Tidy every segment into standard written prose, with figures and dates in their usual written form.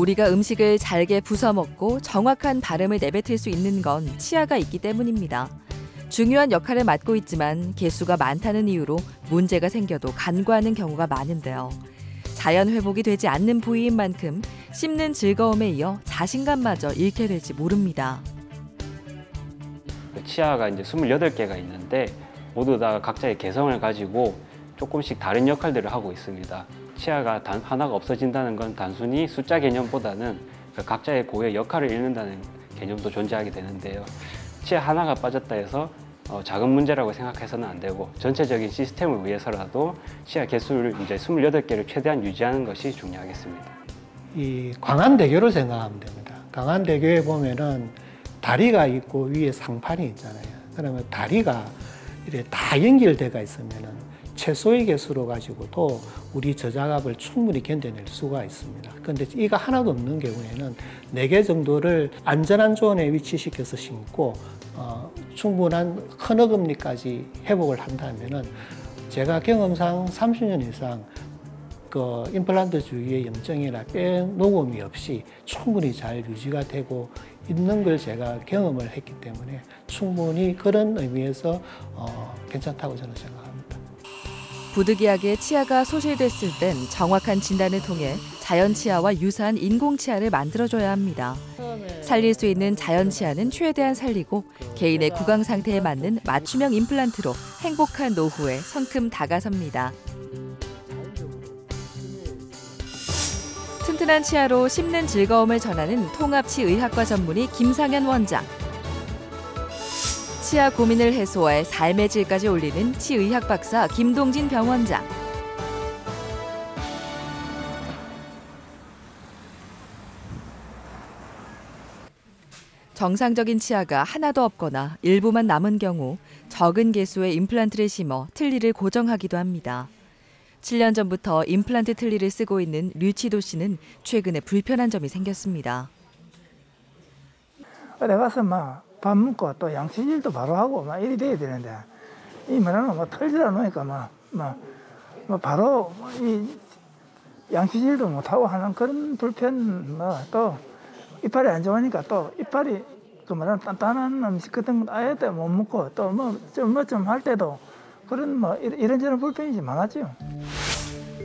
우리가 음식을 잘게 부숴 먹고 정확한 발음을 내뱉을 수 있는 건 치아가 있기 때문입니다. 중요한 역할을 맡고 있지만 개수가 많다는 이유로 문제가 생겨도 간과하는 경우가 많은데요. 자연 회복이 되지 않는 부위인 만큼 씹는 즐거움에 이어 자신감마저 잃게 될지 모릅니다. 치아가 이제 28개가 있는데 모두 다 각자의 개성을 가지고 조금씩 다른 역할들을 하고 있습니다. 치아가 단 하나가 없어진다는 건 단순히 숫자 개념보다는 각자의 고유의 역할을 잃는다는 개념도 존재하게 되는데요. 치아 하나가 빠졌다 해서 작은 문제라고 생각해서는 안 되고 전체적인 시스템을 위해서라도 치아 개수를 이제 28개를 최대한 유지하는 것이 중요하겠습니다. 이 광안대교를 생각하면 됩니다. 광안대교에 보면은 다리가 있고 위에 상판이 있잖아요. 그러면 다리가 이렇게 다 연결되어 있으면은 최소의 개수로 가지고도 우리 저작압을 충분히 견뎌낼 수가 있습니다. 그런데 이가 하나도 없는 경우에는 4개 정도를 안전한 존에 위치시켜서 심고 충분한 큰어금니까지 회복을 한다면은 제가 경험상 30년 이상 그 임플란트 주위의 염증이나 뼈 녹음이 없이 충분히 잘 유지가 되고 있는 걸 제가 경험을 했기 때문에 충분히 그런 의미에서 괜찮다고 저는 생각합니다. 부득이하게 치아가 소실됐을 땐 정확한 진단을 통해 자연 치아와 유사한 인공 치아를 만들어줘야 합니다. 살릴 수 있는 자연 치아는 최대한 살리고 개인의 구강 상태에 맞는 맞춤형 임플란트로 행복한 노후에 성큼 다가섭니다. 튼튼한 치아로 씹는 즐거움을 전하는 통합치의학과 전문의 김상현 원장. 치아 고민을 해소해 삶의 질까지 올리는 치의학 박사 김동진 병원장. 정상적인 치아가 하나도 없거나 일부만 남은 경우 적은 개수의 임플란트를 심어 틀니를 고정하기도 합니다. 7년 전부터 임플란트 틀니를 쓰고 있는 류치도 씨는 최근에 불편한 점이 생겼습니다. 어디 가서 밥 먹고 또 양치질도 바로 하고 이리 돼야 되는데 이 뭐라는 털지라 놓으니까 바로 이 양치질도 못하고 하는 그런 불편 또 이빨이 안 좋으니까 또 이빨이 그 뭐라는 단단한 음식 같은 거 아예 못 먹고 또 좀 할 때도 그런 이런저런 불편이 많았죠.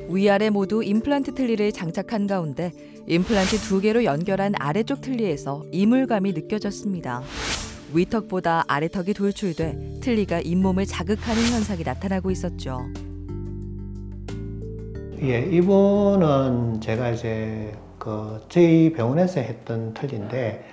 위아래 모두 임플란트 틀니를 장착한 가운데 임플란트 2개로 연결한 아래쪽 틀니에서 이물감이 느껴졌습니다. 위턱보다 아래턱이 돌출돼 틀니가 잇몸을 자극하는 현상이 나타나고 있었죠. 예, 이분은 제가 이제 저희 병원에서 했던 틀니인데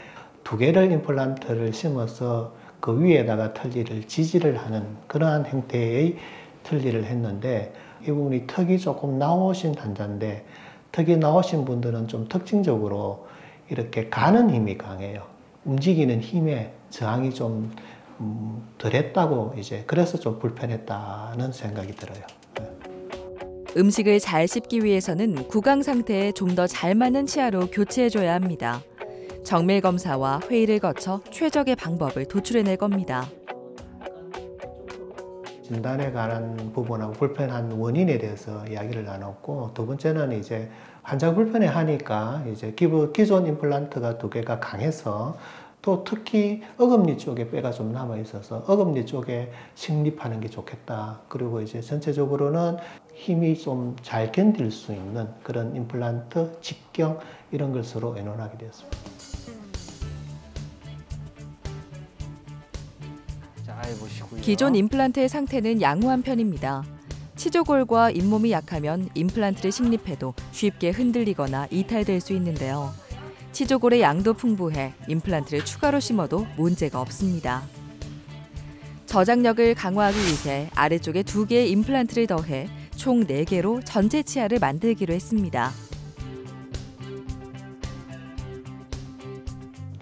2개를 임플란트를 심어서 그 위에다가 틀니를 지지를 하는 그러한 형태의 틀니를 했는데 이분이 턱이 조금 나오신 환자인데 턱이 나오신 분들은 좀 특징적으로 이렇게 가는 힘이 강해요. 움직이는 힘에 저항이 좀 덜했다고 그래서 좀 불편했다는 생각이 들어요. 음식을 잘 씹기 위해서는 구강 상태에 좀 더 잘 맞는 치아로 교체해줘야 합니다. 정밀 검사와 회의를 거쳐 최적의 방법을 도출해낼 겁니다. 진단에 관한 부분하고 불편한 원인에 대해서 이야기를 나눴고, 두 번째는 이제 환자 불편해 하니까 기존 임플란트가 2개가 강해서 또 특히 어금니 쪽에 뼈가 좀 남아 있어서 어금니 쪽에 식립하는 게 좋겠다. 그리고 전체적으로는 힘이 좀 잘 견딜 수 있는 그런 임플란트, 직경 이런 것으로 의논하게 되었습니다. 기존 임플란트의 상태는 양호한 편입니다. 치조골과 잇몸이 약하면 임플란트를 식립해도 쉽게 흔들리거나 이탈될 수 있는데요. 치조골의 양도 풍부해 임플란트를 추가로 심어도 문제가 없습니다. 저장력을 강화하기 위해 아래쪽에 2개의 임플란트를 더해 총 4개로 전체 치아를 만들기로 했습니다.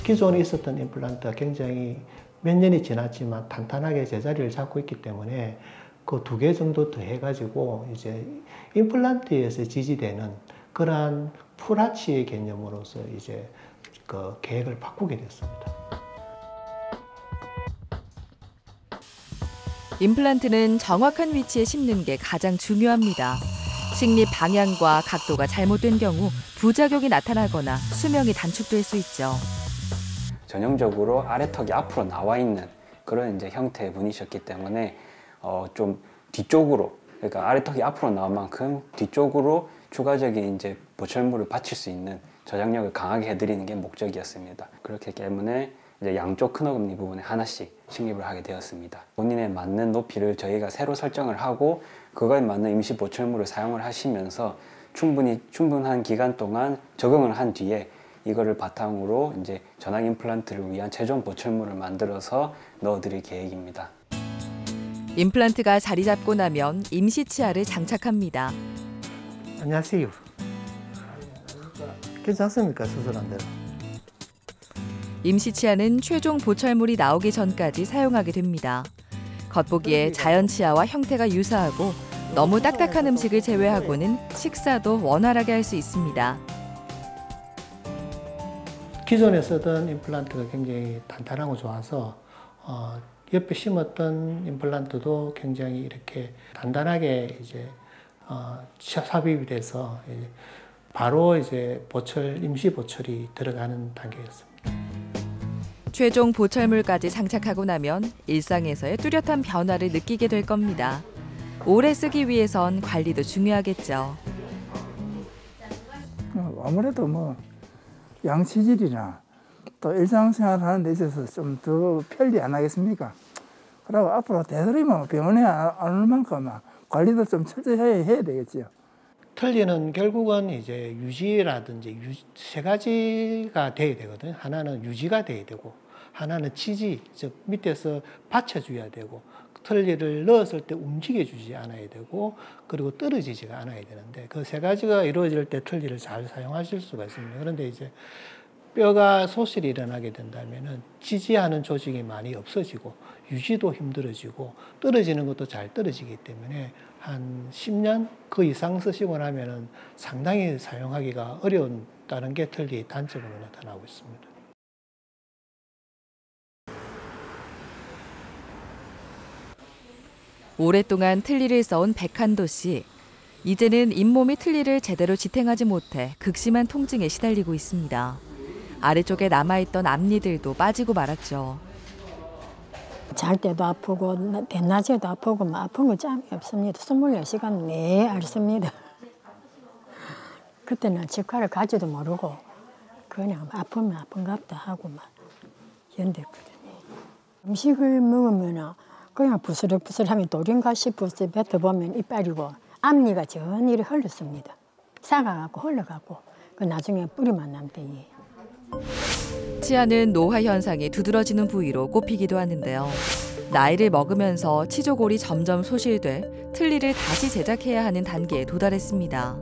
기존에 있었던 임플란트가 굉장히 몇 년이 지났지만 탄탄하게 제자리를 잡고 있기 때문에 그 2개 정도 더 해가지고 임플란트에서 지지되는 그러한 풀아치의 개념으로서 그 계획을 바꾸게 됐습니다. 임플란트는 정확한 위치에 심는 게 가장 중요합니다. 식립 방향과 각도가 잘못된 경우 부작용이 나타나거나 수명이 단축될 수 있죠. 전형적으로 아래턱이 앞으로 나와 있는 그런 이제 형태의 분이셨기 때문에 좀 뒤쪽으로, 그러니까 아래턱이 앞으로 나온 만큼 뒤쪽으로 추가적인 이제 보철물을 받칠 수 있는 저장력을 강하게 해드리는 게 목적이었습니다. 그렇기 때문에 이제 양쪽 큰 어금니 부분에 하나씩 식립을 하게 되었습니다. 본인에 맞는 높이를 저희가 새로 설정을 하고 그거에 맞는 임시 보철물을 사용을 하시면서 충분한 기간 동안 적응을 한 뒤에 이거를 바탕으로 이제 전환 임플란트를 위한 최종 보철물을 만들어서 넣어드릴 계획입니다. 임플란트가 자리 잡고 나면 임시 치아를 장착합니다. 안녕하세요. 괜찮습니까? 수술한 대로. 임시 치아는 최종 보철물이 나오기 전까지 사용하게 됩니다. 겉보기에 자연 치아와 형태가 유사하고 너무 딱딱한 음식을 제외하고는 식사도 원활하게 할 수 있습니다. 기존에 쓰던 임플란트가 굉장히 단단하고 좋아서 옆에 심었던 임플란트도 굉장히 이렇게 단단하게 이제 삽입이 돼서 바로 이제 임시 보철이 들어가는 단계였습니다. 최종 보철물까지 장착하고 나면 일상에서의 뚜렷한 변화를 느끼게 될 겁니다. 오래 쓰기 위해선 관리도 중요하겠죠. 아무래도 뭐 양치질이나 또 일상생활 하는 데 있어서 좀 더 편리 안 하겠습니까? 그리고 앞으로 대들이면 병원에 안 올 만큼 관리도 좀 철저히 해야 되겠죠. 틀니는 결국은 이제 유지라든지 세 가지가 돼야 되거든요. 하나는 유지가 돼야 되고, 하나는 치지, 즉 밑에서 받쳐줘야 되고, 틀니를 넣었을 때 움직여주지 않아야 되고, 그리고 떨어지지가 않아야 되는데 그 세 가지가 이루어질 때 틀니를 잘 사용하실 수가 있습니다. 그런데 이제 뼈가 소실이 일어나게 된다면은 지지하는 조직이 많이 없어지고 유지도 힘들어지고 떨어지는 것도 잘 떨어지기 때문에 한 10년 그 이상 쓰시고 나면은 상당히 사용하기가 어려웠다는 게 틀니의 단점으로 나타나고 있습니다. 오랫동안 틀니를 써온 백한도 씨. 이제는 잇몸이 틀니를 제대로 지탱하지 못해 극심한 통증에 시달리고 있습니다. 아래쪽에 남아있던 앞니들도 빠지고 말았죠. 잘 때도 아프고 대낮에도 아프고 뭐 아픈 거 짬이 없습니다. 24시간 매 앓습니다. 그때는 직화를 가지도 모르고 그냥 아프면 아픈가 보다 하고 막 견뎠거든요. 음식을 먹으면 그냥 부스럭부스럭하면 돌인가 싶어서 뱉어보면 이빨이고 앞니가 전이리 흘렀습니다. 삭아갖고 흘러가고 그 나중에 뿌리만 남대요. 치아는 노화 현상이 두드러지는 부위로 꼽히기도 하는데요. 나이를 먹으면서 치조골이 점점 소실돼 틀니를 다시 제작해야 하는 단계에 도달했습니다.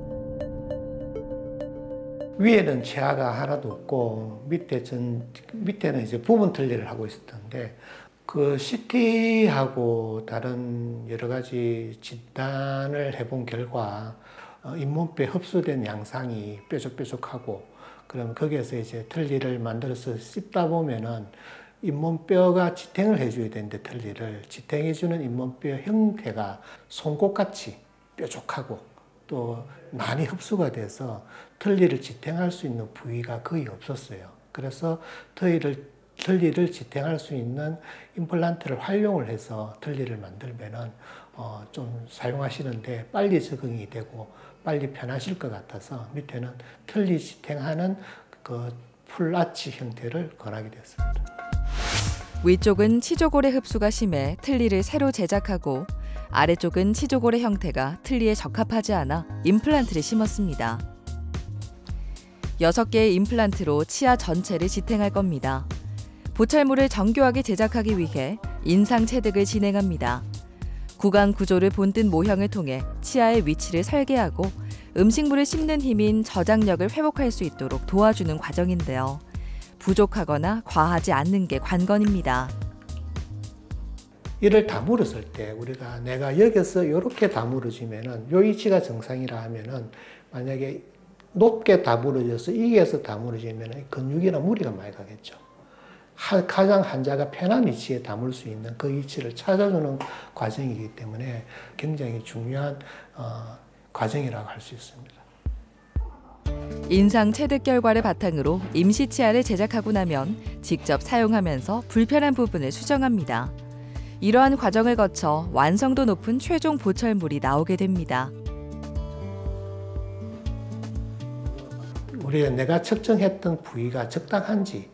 위에는 치아가 하나도 없고 밑에는 이제 부분 틀니를 하고 있었는데 그 CT하고 다른 여러 가지 진단을 해본 결과 잇몸뼈에 흡수된 양상이 뾰족뾰족하고 그럼 거기에서 이제 틀니를 만들어서 씹다 보면은 잇몸뼈가 지탱을 해줘야 되는데 틀니를 지탱해주는 잇몸뼈 형태가 송곳같이 뾰족하고 또 많이 흡수가 돼서 틀니를 지탱할 수 있는 부위가 거의 없었어요. 그래서 틀니를 지탱할 수 있는 임플란트를 활용을 해서 틀니를 만들면은 좀 사용하시는데 빨리 적응이 되고 빨리 편하실 것 같아서 밑에는 틀니 지탱하는 그 풀아치 형태를 권하게 됐습니다. 위쪽은 치조골의 흡수가 심해 틀니를 새로 제작하고 아래쪽은 치조골의 형태가 틀니에 적합하지 않아 임플란트를 심었습니다. 6개의 임플란트로 치아 전체를 지탱할 겁니다. 보철물을 정교하게 제작하기 위해 인상 체득을 진행합니다. 구강 구조를 본뜬 모형을 통해 치아의 위치를 설계하고 음식물을 씹는 힘인 저장력을 회복할 수 있도록 도와주는 과정인데요. 부족하거나 과하지 않는 게 관건입니다. 이를 다물었을 때 우리가 내가 여기서 이렇게 다물어지면은 요 위치가 정상이라 하면은 만약에 높게 다물어져서 이게서 다물어지면은 근육이나 무리가 많이 가겠죠. 가장 환자가 편한 위치에 담을 수 있는 그 위치를 찾아주는 과정이기 때문에 굉장히 중요한 과정이라고 할 수 있습니다. 인상 체득 결과를 바탕으로 임시 치아를 제작하고 나면 직접 사용하면서 불편한 부분을 수정합니다. 이러한 과정을 거쳐 완성도 높은 최종 보철물이 나오게 됩니다. 내가 측정했던 부위가 적당한지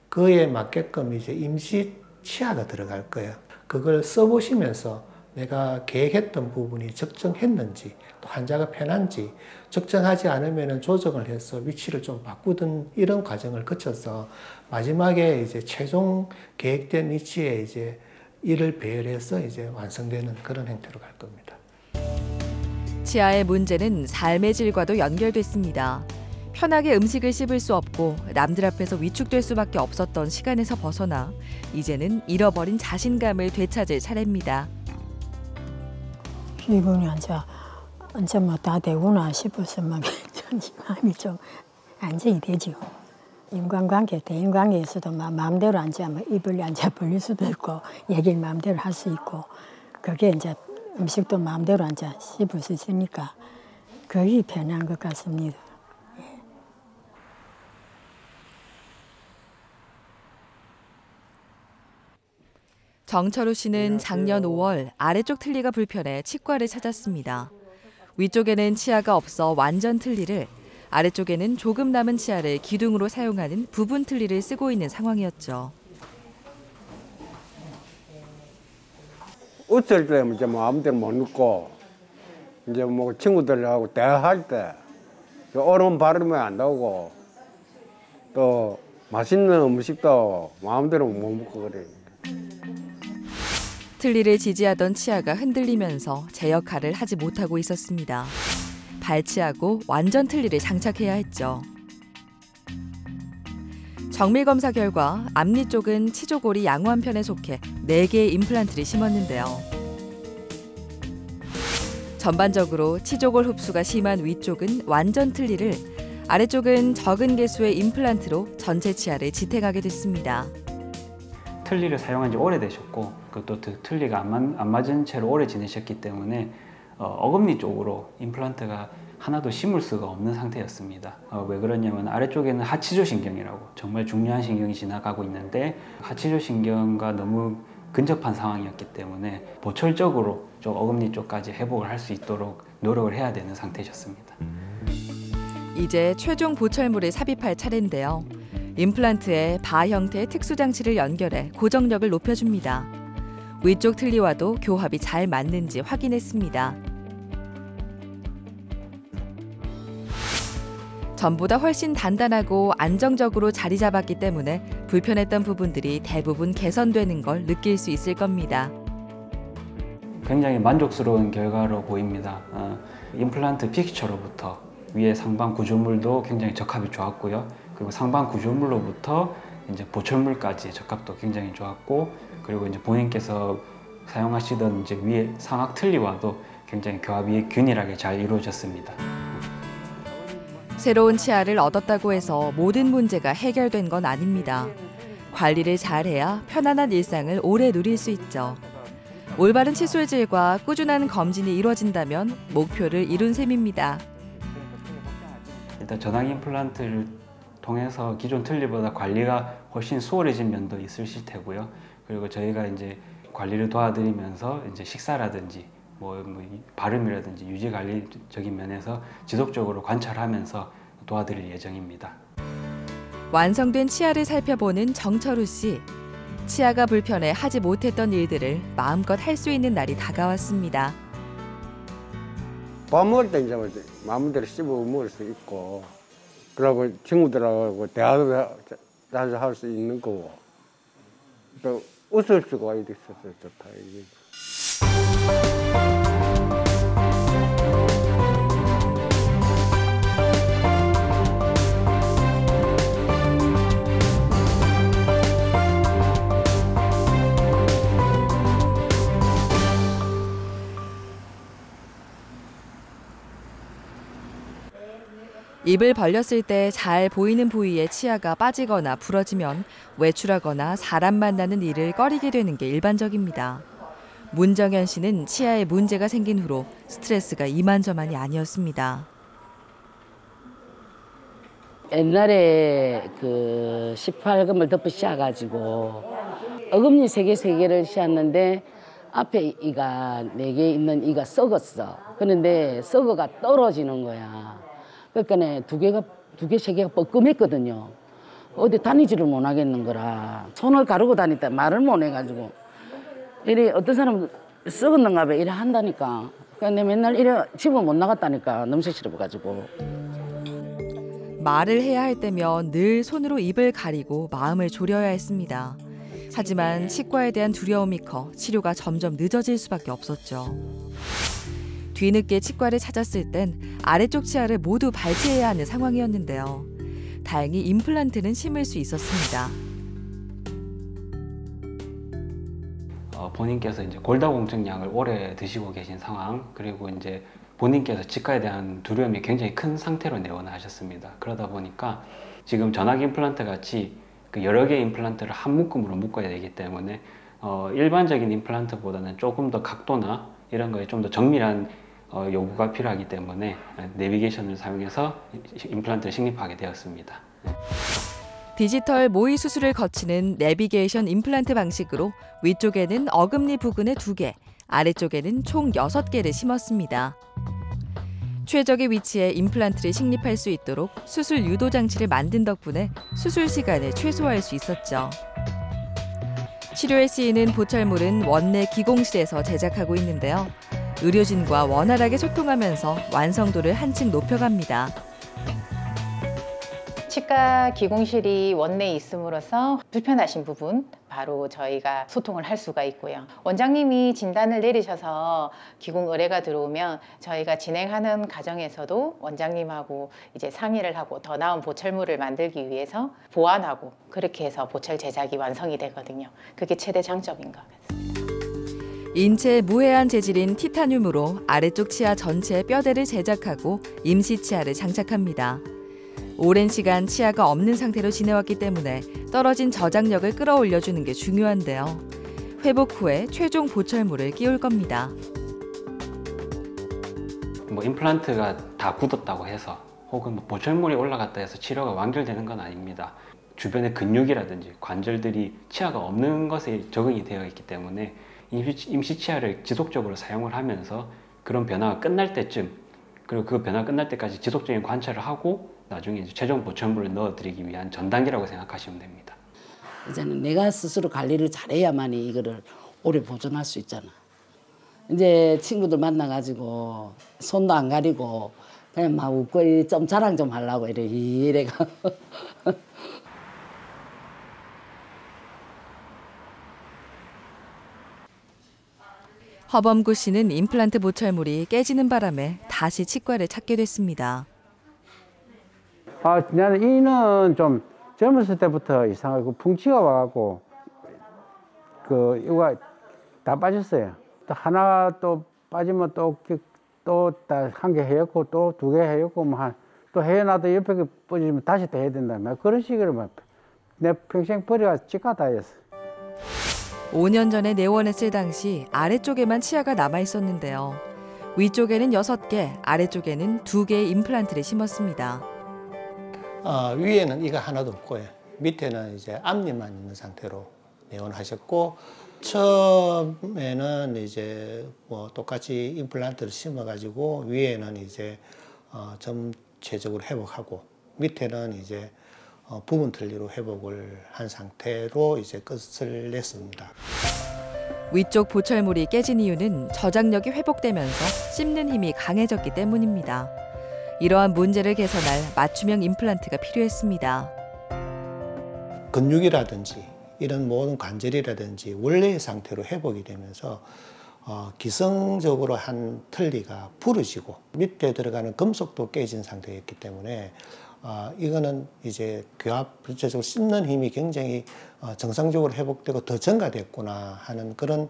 그에 맞게끔 이제 임시 치아가 들어갈 거예요. 그걸 써보시면서 내가 계획했던 부분이 적정했는지 또 환자가 편한지 적정하지 않으면 조정을 해서 위치를 좀 바꾸든 이런 과정을 거쳐서 마지막에 이제 최종 계획된 위치에 이제 이를 배열해서 이제 완성되는 그런 형태로 갈 겁니다. 치아의 문제는 삶의 질과도 연결됐습니다. 편하게 음식을 씹을 수 없고 남들 앞에서 위축될 수밖에 없었던 시간에서 벗어나 이제는 잃어버린 자신감을 되찾을 차례입니다. 기분이 언제 뭐 다 되구나 싶어서 막 마음이 좀 안정이 되죠. 인간관계, 대인관계에서도 막 마음대로 입을 벌릴 수도 있고 얘기를 마음대로 할 수 있고 그게 이제 음식도 마음대로 씹을 수 있으니까 그게 편한 것 같습니다. 정철우 씨는 작년 5월 아래쪽 틀니가 불편해 치과를 찾았습니다. 위쪽에는 치아가 없어 완전 틀니를, 아래쪽에는 조금 남은 치아를 기둥으로 사용하는 부분 틀니를 쓰고 있는 상황이었죠. 웃을 때 이제 마음대로 못 웃고 이제 뭐 친구들하고 대화할 때 옳은 발음이 안 나오고 또 맛있는 음식도 마음대로 못 먹고 그래. 틀니를 지지하던 치아가 흔들리면서 제 역할을 하지 못하고 있었습니다. 발치하고 완전 틀니를 장착해야 했죠. 정밀 검사 결과 앞니 쪽은 치조골이 양호한 편에 속해 4개의 임플란트를 심었는데요. 전반적으로 치조골 흡수가 심한 위쪽은 완전 틀니를, 아래쪽은 적은 개수의 임플란트로 전체 치아를 지탱하게 됐습니다. 틀니를 사용한 지 오래되셨고 그것도 틀니가 안 맞은 채로 오래 지내셨기 때문에 어금니 쪽으로 임플란트가 하나도 심을 수가 없는 상태였습니다. 왜 그러냐면 아래쪽에는 하치조신경이라고 정말 중요한 신경이 지나가고 있는데 하치조신경과 너무 근접한 상황이었기 때문에 보철적으로 좀 어금니 쪽까지 회복을 할 수 있도록 노력을 해야 되는 상태셨습니다. 이제 최종 보철물을 삽입할 차례인데요. 임플란트에 바 형태의 특수 장치를 연결해 고정력을 높여줍니다. 위쪽 틀니와도 교합이 잘 맞는지 확인했습니다. 전보다 훨씬 단단하고 안정적으로 자리 잡았기 때문에 불편했던 부분들이 대부분 개선되는 걸 느낄 수 있을 겁니다. 굉장히 만족스러운 결과로 보입니다. 임플란트 픽처로부터 위에 상방 구조물도 굉장히 적합이 좋았고요. 그리고 상방 구조물로부터 이제 보철물까지 적합도 굉장히 좋았고, 그리고 이제 본인께서 사용하시던 이제 위에 상악 틀니와도 굉장히 교합이 균일하게 잘 이루어졌습니다. 새로운 치아를 얻었다고 해서 모든 문제가 해결된 건 아닙니다. 관리를 잘해야 편안한 일상을 오래 누릴 수 있죠. 올바른 칫솔질과 꾸준한 검진이 이루어진다면 목표를 이룬 셈입니다. 일단 전환 임플란트를 통해서 기존 틀니보다 관리가 훨씬 수월해진 면도 있으실 테고요. 그리고 저희가 이제 관리를 도와드리면서 이제 식사라든지 뭐 발음이라든지 유지 관리적인 면에서 지속적으로 관찰하면서 도와드릴 예정입니다. 완성된 치아를 살펴보는 정철우 씨. 치아가 불편해 하지 못했던 일들을 마음껏 할 수 있는 날이 다가왔습니다. 밥 먹을 때 이제 마음대로 씹어 먹을 수 있고, 그리고 친구들하고 대화도 자주 할 수 있는 거고, 또 웃을 수가 있어서 좋다. 이게. 입을 벌렸을 때 잘 보이는 부위에 치아가 빠지거나 부러지면 외출하거나 사람 만나는 일을 꺼리게 되는 게 일반적입니다. 문정현 씨는 치아에 문제가 생긴 후로 스트레스가 이만저만이 아니었습니다. 옛날에 그 18금을 덮어 씌워가지고 어금니 3개를 씌웠는데 앞에 이가 4개 있는 이가 썩었어. 그런데 썩어가 떨어지는 거야. 그러니까 2개, 3개가 뻐끔했거든요. 어디 다니지를 못하겠는 거라. 손을 가르고 다니다 말을 못 해가지고. 이래 어떤 사람은 썩었는가 봐 이래 한다니까. 그러니까 맨날 이래 집을 못 나갔다니까. 너무 싫어가지고. 말을 해야 할 때면 늘 손으로 입을 가리고 마음을 졸여야 했습니다. 하지만 치과에 대한 두려움이 커 치료가 점점 늦어질 수밖에 없었죠. 뒤늦게 치과를 찾았을 땐 아래쪽 치아를 모두 발치해야 하는 상황이었는데요. 다행히 임플란트는 심을 수 있었습니다. 본인께서 이제 골다공증약을 오래 드시고 계신 상황, 그리고 이제 본인께서 치과에 대한 두려움이 굉장히 큰 상태로 내원을 하셨습니다. 그러다 보니까 지금 전화기 임플란트 같이 그 여러 개의 임플란트를 한 묶음으로 묶어야 되기 때문에 일반적인 임플란트보다는 조금 더 각도나 이런 거에 좀 더 정밀한 요구가 필요하기 때문에 내비게이션을 사용해서 임플란트를 식립하게 되었습니다. 디지털 모의 수술을 거치는 내비게이션 임플란트 방식으로 위쪽에는 어금니 부근에 2개, 아래쪽에는 총 6개를 심었습니다. 최적의 위치에 임플란트를 식립할 수 있도록 수술 유도 장치를 만든 덕분에 수술 시간을 최소화할 수 있었죠. 치료에 쓰이는 보철물은 원내 기공실에서 제작하고 있는데요. 의료진과 원활하게 소통하면서 완성도를 한층 높여갑니다. 치과 기공실이 원내에 있음으로써 불편하신 부분 바로 저희가 소통을 할 수가 있고요. 원장님이 진단을 내리셔서 기공 의뢰가 들어오면 저희가 진행하는 과정에서도 원장님하고 이제 상의를 하고 더 나은 보철물을 만들기 위해서 보완하고 그렇게 해서 보철 제작이 완성이 되거든요. 그게 최대 장점인 것 같습니다. 인체에 무해한 재질인 티타늄으로 아래쪽 치아 전체에 뼈대를 제작하고 임시 치아를 장착합니다. 오랜 시간 치아가 없는 상태로 지내왔기 때문에 떨어진 저장력을 끌어올려주는 게 중요한데요. 회복 후에 최종 보철물을 끼울 겁니다. 뭐 임플란트가 다 굳었다고 해서 혹은 뭐 보철물이 올라갔다 해서 치료가 완결되는 건 아닙니다. 주변의 근육이라든지 관절들이 치아가 없는 것에 적응이 되어 있기 때문에 임시 치아를 지속적으로 사용을 하면서 그런 변화가 끝날 때쯤, 그리고 그 변화가 끝날 때까지 지속적인 관찰을 하고 나중에 이제 최종 보철물을 넣어드리기 위한 전 단계라고 생각하시면 됩니다. 이제는 내가 스스로 관리를 잘해야만이 이거를 오래 보존할 수 있잖아. 이제 친구들 만나가지고 손도 안 가리고 그냥 막 웃고 좀 자랑 좀 하려고 이래가. 허범구 씨는 임플란트 보철물이 깨지는 바람에 다시 치과를 찾게 됐습니다. 나는 이는 좀 젊었을 때부터 이상하고 풍치가 와갖고 이거 다 빠졌어요. 또 하나 또 빠지면 또 한 개 해였고 또 2개 해였고 또 해놔도 옆에 빠지면 다시 또 해야 된다. 그런 식으로 내 평생 버려가 치과 다 했어. 5년 전에 내원했을 당시 아래쪽에만 치아가 남아 있었는데요. 위쪽에는 6개, 아래쪽에는 2개의 임플란트를 심었습니다. 위에는 이가 하나도 없고요. 밑에는 이제 앞니만 있는 상태로 내원하셨고, 처음에는 이제 뭐 똑같이 임플란트를 심어가지고 위에는 이제 전체적으로 회복하고 밑에는 이제 부분 틀니로 회복을 한 상태로 이제 끝을 냈습니다. 위쪽 보철물이 깨진 이유는 저장력이 회복되면서 씹는 힘이 강해졌기 때문입니다. 이러한 문제를 개선할 맞춤형 임플란트가 필요했습니다. 근육이라든지 이런 모든 관절이라든지 원래의 상태로 회복이 되면서 기성적으로 한 틀니가 부러지고 밑에 들어가는 금속도 깨진 상태였기 때문에 이거는 이제 교합 전체적으로 씹는 힘이 굉장히 정상적으로 회복되고 더 증가됐구나 하는 그런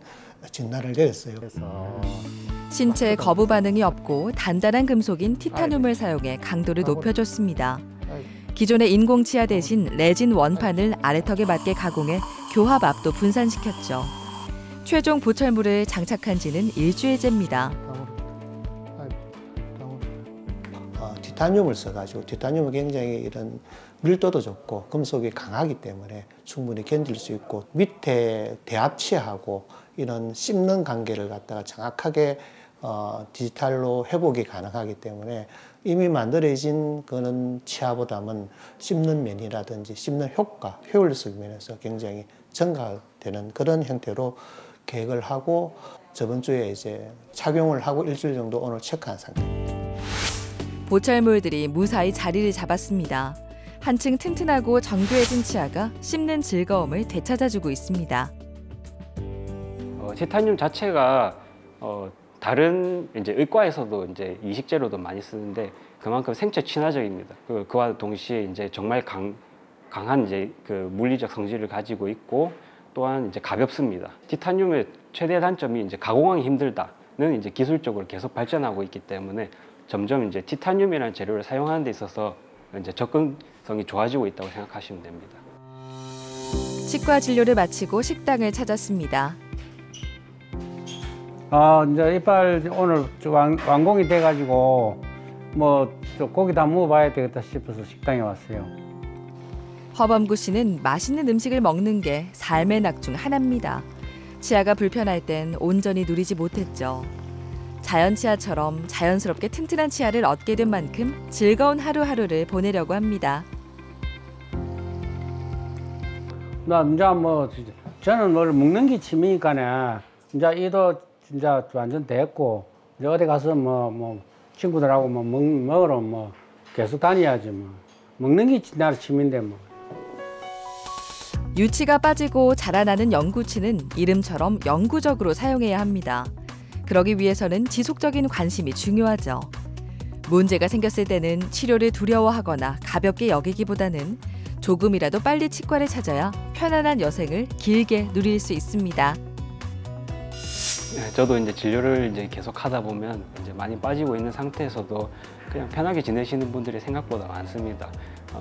진단을 내렸어요. 그래서 신체에 거부 반응이 없고 단단한 금속인 티타늄을 사용해 강도를 높여줬습니다. 기존의 인공치아 대신 레진 원판을 아래턱에 맞게 가공해 교합압도 분산시켰죠. 최종 보철물을 장착한 지는 일주일째입니다. 티타늄을 써가지고 티타늄은 굉장히 이런 밀도도 좋고 금속이 강하기 때문에 충분히 견딜 수 있고 밑에 대합치하고 이런 씹는 관계를 갖다가 정확하게 디지털로 회복이 가능하기 때문에 이미 만들어진 그런 치아보다는 씹는 면이라든지 씹는 효과, 효율성 면에서 굉장히 증가되는 그런 형태로 계획을 하고 저번 주에 이제 착용을 하고 일주일 정도 오늘 체크한 상태입니다. 보철물들이 무사히 자리를 잡았습니다. 한층 튼튼하고 정교해진 치아가 씹는 즐거움을 되찾아주고 있습니다. 티타늄 자체가 다른 이제 의과에서도 이제 이식제로도 많이 쓰는데 그만큼 생체 친화적입니다. 그와 동시에 이제 정말 강한 이제 그 물리적 성질을 가지고 있고 또한 이제 가볍습니다. 티타늄의 최대 단점이 이제 가공하기 힘들다는 이제 기술적으로 계속 발전하고 있기 때문에 점점 이제 티타늄이라는 재료를 사용하는 데 있어서 이제 접근성이 좋아지고 있다고 생각하시면 됩니다. 치과 진료를 마치고 식당을 찾았습니다. 이제 이빨 오늘 완공이 돼가지고 뭐 고기 다 먹어봐야 되겠다 싶어서 식당에 왔어요. 허범구 씨는 맛있는 음식을 먹는 게 삶의 낙 중 하나입니다. 치아가 불편할 땐 온전히 누리지 못했죠. 자연 치아처럼 자연스럽게 튼튼한 치아를 얻게 된 만큼 즐거운 하루하루를 보내려고 합니다. 나 이제 뭐 저는 뭘 먹는 게 취미니까네. 이제 이도 진짜 완전 됐고 이제 어디 가서 뭐 친구들하고 먹으러 뭐 계속 다녀야지 뭐. 먹는 게 나의 취미인데 뭐. 유치가 빠지고 자라나는 영구치는 이름처럼 영구적으로 사용해야 합니다. 그러기 위해서는 지속적인 관심이 중요하죠. 문제가 생겼을 때는 치료를 두려워하거나 가볍게 여기기보다는 조금이라도 빨리 치과를 찾아야 편안한 여생을 길게 누릴 수 있습니다. 저도 이제 진료를 이제 계속 하다 보면 이제 많이 빠지고 있는 상태에서도 그냥 편하게 지내시는 분들이 생각보다 많습니다.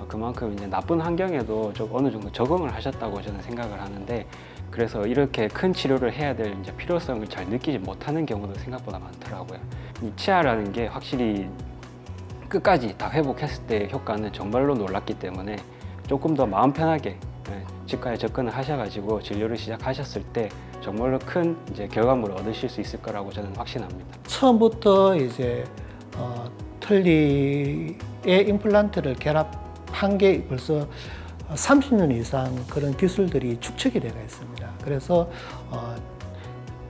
그만큼 이제 나쁜 환경에도 좀 어느 정도 적응을 하셨다고 저는 생각을 하는데 그래서 이렇게 큰 치료를 해야 될 이제 필요성을 잘 느끼지 못하는 경우도 생각보다 많더라고요. 이 치아라는 게 확실히 끝까지 다 회복했을 때의 효과는 정말로 놀랍기 때문에 조금 더 마음 편하게 치과에 접근을 하셔가지고 진료를 시작하셨을 때 정말로 큰 이제 결과물을 얻으실 수 있을 거라고 저는 확신합니다. 처음부터 이제 틀니에 임플란트를 결합한 게 벌써 30년 이상 그런 기술들이 축적이 되어 있습니다. 그래서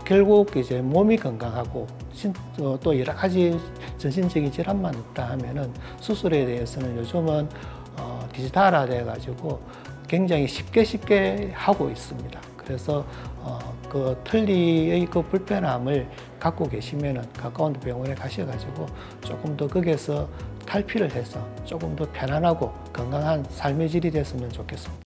결국 이제 몸이 건강하고 또 여러 가지 전신적인 질환만 없다 하면은 수술에 대해서는 요즘은 디지털화 돼 가지고 굉장히 쉽게 하고 있습니다. 그래서 그 틀니의 그 불편함을 갖고 계시면은 가까운 병원에 가셔가지고 조금 더 거기에서 탈피를 해서 조금 더 편안하고 건강한 삶의 질이 됐으면 좋겠습니다.